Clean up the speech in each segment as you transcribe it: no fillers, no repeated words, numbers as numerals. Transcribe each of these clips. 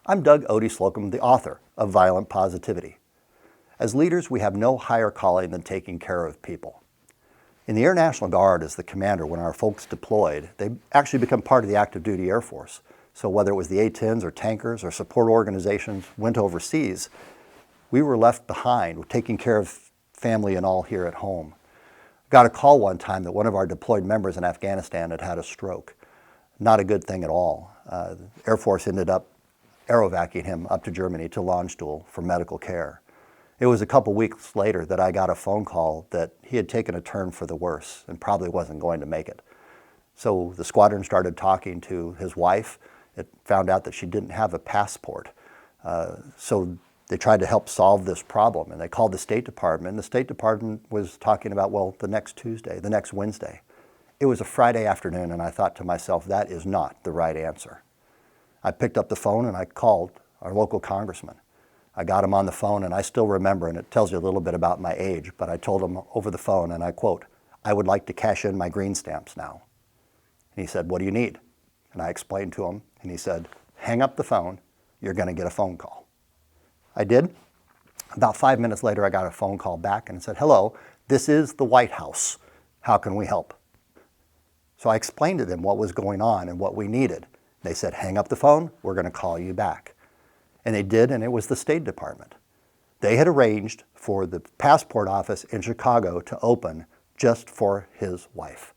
I'm Doug Odie Slocum, the author of Violent Positivity. As leaders, we have no higher calling than taking care of people. In the Air National Guard, as the commander, when our folks deployed, they actually become part of the active duty Air Force. So whether it was the A-10s or tankers or support organizations went overseas, we were left behind, taking care of family and all here at home. Got a call one time that one of our deployed members in Afghanistan had had a stroke. Not a good thing at all. The Air Force ended up aerovacing him up to Germany to Landstuhl for medical care. It was a couple weeks later that I got a phone call that he had taken a turn for the worse and probably wasn't going to make it. So the squadron started talking to his wife. It found out that she didn't have a passport. So they tried to help solve this problem, and they called the State Department. The State Department was talking about, well, the next Tuesday, the next Wednesday. It was a Friday afternoon, and I thought to myself, that is not the right answer. I picked up the phone and I called our local congressman. I got him on the phone, and I still remember, and it tells you a little bit about my age, but I told him over the phone, and I quote, "I would like to cash in my green stamps now." And he said, "What do you need?" And I explained to him, and he said, "Hang up the phone, you're going to get a phone call." I did. About 5 minutes later, I got a phone call back and it said, "Hello, this is the White House. How can we help?" So I explained to them what was going on and what we needed. They said, "Hang up the phone, we're going to call you back." And they did, and it was the State Department. They had arranged for the passport office in Chicago to open just for his wife.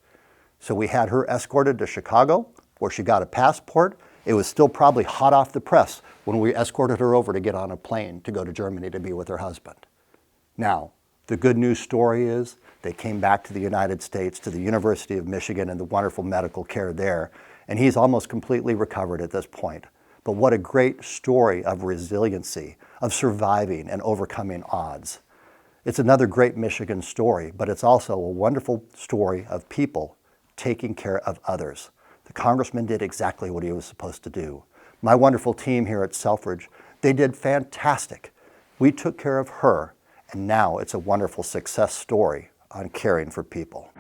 So we had her escorted to Chicago, where she got a passport. It was still probably hot off the press when we escorted her over to get on a plane to go to Germany to be with her husband. Now, the good news story is they came back to the United States, to the University of Michigan, and the wonderful medical care there, and he's almost completely recovered at this point. But what a great story of resiliency, of surviving and overcoming odds. It's another great Michigan story, but it's also a wonderful story of people taking care of others. The congressman did exactly what he was supposed to do. My wonderful team here at Selfridge, they did fantastic. We took care of her, and now it's a wonderful success story on caring for people.